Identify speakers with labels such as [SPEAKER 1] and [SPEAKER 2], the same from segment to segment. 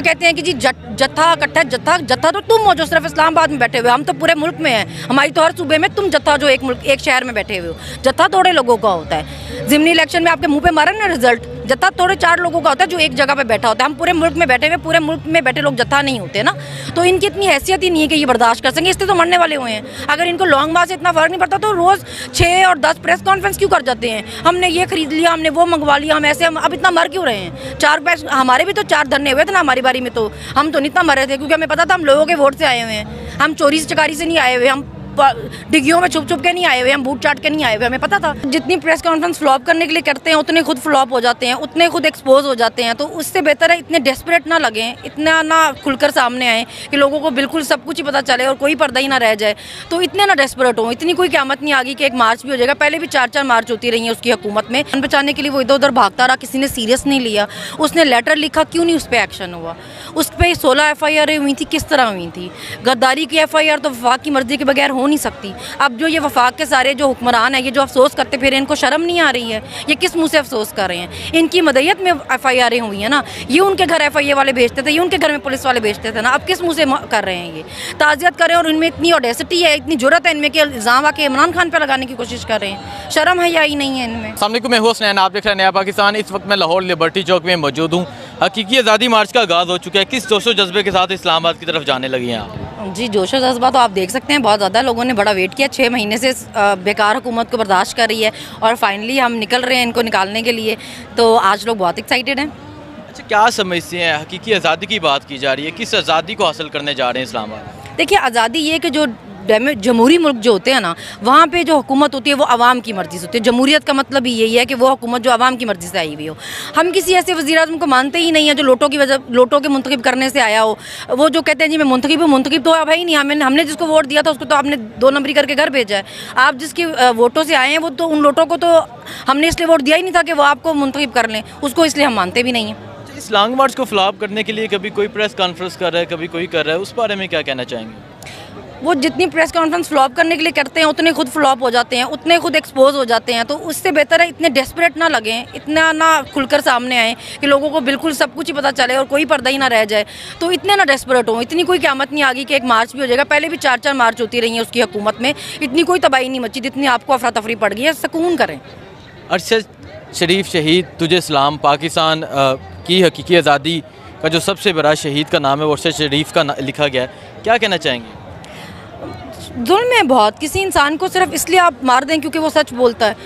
[SPEAKER 1] कहते हैं कि जी जत्था कट्ठा जत्था तो तुम हो जो सिर्फ इस्लामाबाद में बैठे हुए, हम तो पूरे मुल्क में हैं, हमारी तो हर सूबे में तुम जत्था जो एक शहर में बैठे हुए हो। जत्था थोड़े लोगों का होता है, ज़िमनी इलेक्शन में आपके मुंह पे मारा ना रिजल्ट, जत्था थोड़े 4 लोगों का होता है जो एक जगह पे बैठा होता है। हम पूरे मुल्क में बैठे हुए, पूरे मुल्क में बैठे लोग जत्था नहीं होते ना, तो इनकी इतनी हैसियत ही नहीं है कि ये बर्दाश्त कर सकें, इससे तो मरने वाले हुए हैं। अगर इनको लॉन्ग मार्च से इतना फर्क नहीं पड़ता तो रोज़ 6 और 10 प्रेस कॉन्फ्रेंस क्यों कर जाते हैं, हमने ये खरीद लिया, हमने वो मंगवा लिया, हम ऐसे, हम अब इतना मर क्यों रहे हैं। 4 पैसे हमारे भी तो 4 धरने हुए थे ना हमारी बारी में, तो हम तो नहीं इतना मरे थे क्योंकि हमें पता था हम लोगों के वोट से आए हुए हैं, हम चोरी से चकारी से नहीं आए हुए, हम डिग्गियों में छुप के नहीं आए हुए, हम बूट चाट के नहीं आए हुए, हमें पता था। जितनी प्रेस कॉन्फ्रेंस फ्लॉप करने के लिए करते हैं उतने खुद फ्लॉप हो जाते हैं, उतने खुद एक्सपोज हो जाते हैं। तो उससे बेहतर है इतने डेस्परेट ना लगें, इतना ना खुलकर सामने आए कि लोगों को बिल्कुल सब कुछ ही पता चले और कोई पर्दा ही ना रह जाए। तो इतने ना डेस्परेट हो, इतनी कोई क़यामत नहीं आ गई कि एक मार्च भी हो जाएगा। पहले भी 4-4 मार्च होती रही है उसकी हुकूमत में, जान बचाने के लिए वो इधर उधर भागता रहा, किसी ने सीरियस नहीं लिया। उसने लेटर लिखा, क्यों नहीं उस पर एक्शन हुआ। उस पर 16 FIR हुई थी, किस तरह हुई थी। गद्दारी की FIR तो वफाक की मर्जी के बगैर हो नहीं सकती। अब जो ये वफाक के सारे जो हुक्मरान हैं, ये जो अफसोस करते फिर इनको शर्म नहीं आ रही है, ये किस मुंह से अफसोस कर रहे हैं। इनकी मदयत में FIR हुई है ना, ये उनके घर FIA वाले भेजते थे, ये उनके घर में पुलिस वाले भेजते थे ना, अब किस मुंह से कर रहे हैं। ये ताज़ियत करें और इनमें इतनी ऑडेसिटी है, इतनी जुर्रत है इनमें कि इल्ज़ाम आके इमरान खान पर लगाने की कोशिश कर रहे हैं। शर्म है या ही नहीं है इनमें।
[SPEAKER 2] अस्सलाम वालेकुम, मैं हूं हसनैन, आप देख रहे हैं नया पाकिस्तान। इस वक्त मैं लाहौर लिबर्टी चौक में मौजूद हूँ। हकीकी आज़ादी मार्च का आगाज़ हो चुका है, किस जोशो जज्बे के साथ इस्लामाबाद की तरफ जाने लगी हैं आप?
[SPEAKER 1] जी, जोशो जज्बा तो आप देख सकते हैं, बहुत ज़्यादा लोगों ने बड़ा वेट किया, 6 महीने से बेकार हुकूमत को बर्दाश्त कर रही है और फाइनली हम निकल रहे हैं इनको निकालने के लिए। तो आज लोग बहुत एक्साइटेड हैं।
[SPEAKER 2] अच्छा, क्या समझते हैं, हकीकी आज़ादी की बात की जा रही है, किस आज़ादी को हासिल करने जा रहे हैं इस्लामाबाद?
[SPEAKER 1] देखिए, आज़ादी ये कि जो जमहूरी मुल्क जो होते हैं ना, वहाँ पे जो हुकूमत होती है वो आवाम की मर्ज़ी से होती है। जमहूरियत का मतलब ही यही है कि वो हुकूमत जो आवाम की मर्ज़ी से आई हुई हो। हम किसी ऐसे वज़ीर-ए-आज़म को मानते ही नहीं है जो लोटों के मुंतखब करने से आया हो। वो जो कहते हैं जी मैं मुंतखब तो अब है ही नहीं, हमने जिसको वोट दिया था उसको तो आपने 2 नंबरी करके घर भेजा है। आप जिसके वोटों से आए हैं वो तो उन लोटों को तो हमने इसलिए वोट दिया ही नहीं था कि वो आपको मुंतखब कर लें, उसको इसलिए हम मानते भी नहीं हैं।
[SPEAKER 2] इस लॉन्ग मार्च को फ्लॉप करने के लिए कभी कोई प्रेस कॉन्फ्रेंस कर रहा है, कभी कोई कर रहा है, उस बारे में क्या कहना चाहेंगे?
[SPEAKER 1] वो जितनी प्रेस कॉन्फ्रेंस फ्लॉप करने के लिए करते हैं उतने खुद फ्लॉप हो जाते हैं, उतने खुद एक्सपोज हो जाते हैं। तो उससे बेहतर है इतने डेस्परेट ना लगें, इतना ना खुलकर सामने आए कि लोगों को बिल्कुल सब कुछ ही पता चले और कोई पर्दा ही ना रह जाए। तो इतने ना डेस्परेट हो, इतनी कोई क़यामत नहीं आ गई कि एक मार्च भी हो जाएगा। पहले भी 4-4 मार्च होती रही है उसकी हुकूमत में, इतनी कोई तबाही नहीं मची जितनी आपको अफरा तफरी पड़ गई है। सुकून करें।
[SPEAKER 2] अरशद शरीफ शहीद तुझे सलाम, पाकिस्तान की हकीकी आज़ादी का जो सबसे बड़ा शहीद का नाम है वो अरशद शरीफ का लिखा गया है, क्या कहना चाहेंगे?
[SPEAKER 1] जुल्म है बहुत, किसी इंसान को सिर्फ इसलिए आप मार दें क्योंकि वो सच बोलता है,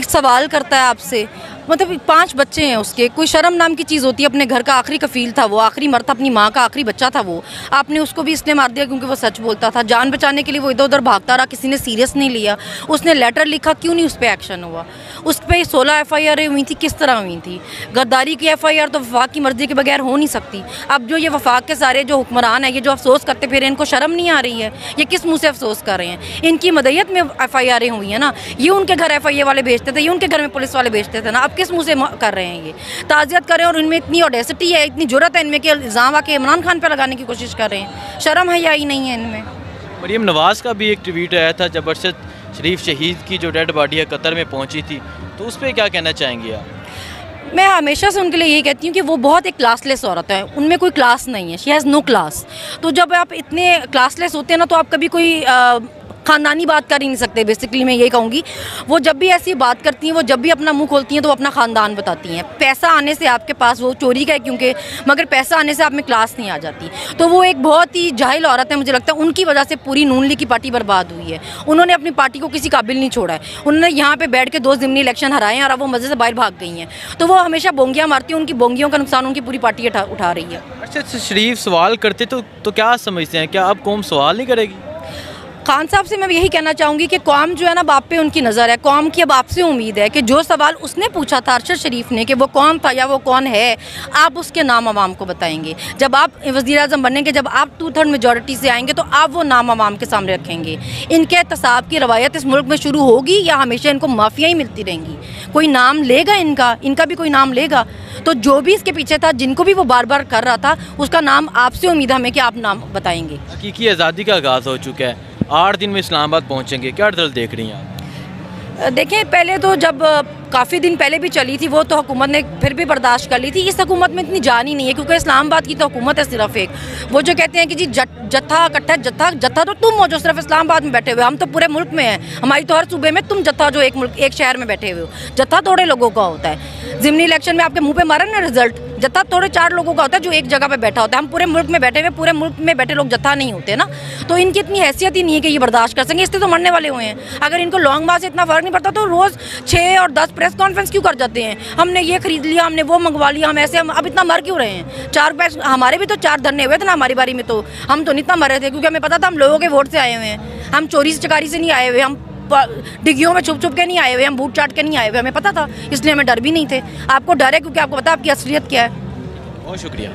[SPEAKER 1] सवाल करता है आपसे। मतलब 5 बच्चे हैं उसके, कोई शर्म नाम की चीज़ होती है। अपने घर का आखिरी कफील था वो, आखिरी मर्द, अपनी माँ का आखिरी बच्चा था वो, आपने उसको भी इसलिए मार दिया क्योंकि वो सच बोलता था। जान बचाने के लिए वो इधर उधर भागता रहा, किसी ने सीरियस नहीं लिया। उसने लेटर लिखा, क्यों नहीं उस पर एक्शन हुआ। उस पर 16 FIR हुई थी, किस तरह हुई थी। गद्दारी की FIR तो वफाक की मर्जी के बगैर हो नहीं सकती। अब जो ये वफाक के सारे जो हुक्मरान हैं, ये जो अफसोस करते फिर इनको शर्म नहीं आ रही है, ये किस मुँह से अफसोस कर रहे हैं। इनकी मदयत में FIR हुई है ना, ये उनके घर FIA वाले भेजते थे, ये उनके घर में पुलिस वाले भेजते थे ना, अब किस मुँह से कर रहे हैं। ये ताज़ियत करें और इनमें इतनी ऑडेसिटी है, इतनी जुर्रत है इनमें कि इल्ज़ाम आके इमरान खान पर लगाने की कोशिश कर रहे हैं। शर्म है या ही नहीं है इनमें।
[SPEAKER 2] मरीम नवाज़ का भी एक ट्वीट आया था जब अरशद शरीफ शहीद की जो डेड बॉडी है कतर में पहुंची थी, तो उस पर क्या कहना चाहेंगे आप?
[SPEAKER 1] मैं हमेशा से उनके लिए यही कहती हूँ कि वो बहुत एक क्लासलेस औरत है, उनमें कोई क्लास नहीं है, शी हैज़ नो क्लास। तो जब आप इतने क्लासलेस होते हैं ना, तो आप कभी कोई ख़ानदानी बात कर ही नहीं सकते। बेसिकली मैं ये कहूँगी, वो जब भी ऐसी बात करती हैं, वो जब भी अपना मुंह खोलती हैं तो वो अपना ख़ानदान बताती हैं। पैसा आने से आपके पास, वो चोरी का है क्योंकि, मगर पैसा आने से आप में क्लास नहीं आ जाती। तो वो एक बहुत ही जाहिल औरत है, मुझे लगता है उनकी वजह से पूरी नून लीग की पार्टी बर्बाद हुई है। उन्होंने अपनी पार्टी को किसी काबिल नहीं छोड़ा है। उन्होंने यहाँ पर बैठ के 2 ज़िमनी इलेक्शन हराए हैं और अब वो मज़े से बाहर भाग गई हैं। तो वो हमेशा बोंगियाँ मारती हैं, उनकी बोंगियों का नुकसान उनकी पूरी पार्टी उठा रही है।
[SPEAKER 2] अच्छा, शरीफ सवाल करते तो क्या समझते हैं, क्या अब कौम सवाल नहीं करेगी?
[SPEAKER 1] खान साहब से मैं यही कहना चाहूँगी कि कौम जो है ना, बाप पे उनकी नज़र है। कौम की अब आपसे उम्मीद है कि जो सवाल उसने पूछा था अरशद शरीफ ने कि वो कौन था या वो कौन है, आप उसके नाम आवाम को बताएंगे। जब आप वज़ीर-ए-आज़म बनेंगे, जब आप 2/3 मेजॉरिटी से आएंगे, तो आप वो नाम आवाम के सामने रखेंगे। इनके एहतसाब की रवायत इस मुल्क में शुरू होगी या हमेशा इनको माफिया ही मिलती रहेंगी? कोई नाम लेगा इनका भी कोई नाम लेगा। तो जो भी इसके पीछे था, जिनको भी वो बार बार कर रहा था, उसका नाम आपसे उम्मीद हमें कि आप नाम बताएंगे।
[SPEAKER 2] हकीकी आज़ादी का आगाज़ हो चुका है, 8 दिन में इस्लामाबाद पहुँचेंगे, क्या रिजल्ट देख रही हैं आप?
[SPEAKER 1] देखिए, पहले तो जब काफ़ी दिन पहले भी चली थी वो, तो हुकूमत ने फिर भी बर्दाश्त कर ली थी। इस हुकूमत में इतनी जान ही नहीं है, क्योंकि इस्लामाबाद की तो हुकूमत है सिर्फ एक। वो जो कहते हैं कि जी जत्था इकट्ठा, जत्था तो तुम हो जो सिर्फ इस्लामाबाद में बैठे हुए, हम तो पूरे मुल्क में हैं। हमारी तो हर सूबे में तुम जत्था जो एक शहर में बैठे हुए हो। जत्था थोड़े लोगों का होता है। ज़िमनी इलेक्शन में आपके मुँह पे मारा ना रिजल्ट, जत्था थोड़े 4 लोगों का होता है जो एक जगह पे बैठा होता है। हम पूरे मुल्क में बैठे हुए, पूरे मुल्क में बैठे लोग जत्था नहीं होते ना, तो इनकी इतनी हैसियत ही नहीं है कि ये बर्दाश्त कर सकें। इससे तो मरने वाले हुए हैं। अगर इनको लॉन्ग मार्च से इतना फर्क नहीं पड़ता तो रोज़ 6 और 10 प्रेस कॉन्फ्रेंस क्यों कर जाते हैं? हमने ये खरीद लिया, हमने वो मंगवा लिया, हम ऐसे, हम अब इतना मर क्यों रहे हैं? 4 पैसे हमारे भी तो 4 धरने हुए थे ना हमारी बारी में, तो हम तो नहीं इतना मर रहे थे, क्योंकि हमें पता था हम लोगों के वोट से आए हुए हैं। हम चोरी से चकारी से नहीं आए हुए, हम डिग्गियों में छुप छुप के नहीं आए हुए, हम बूट चाट के नहीं आए हुए, हमें पता था, इसलिए हमें डर भी नहीं थे। आपको डर है क्योंकि आपको पता आपकी असलियत क्या है।
[SPEAKER 2] बहुत शुक्रिया।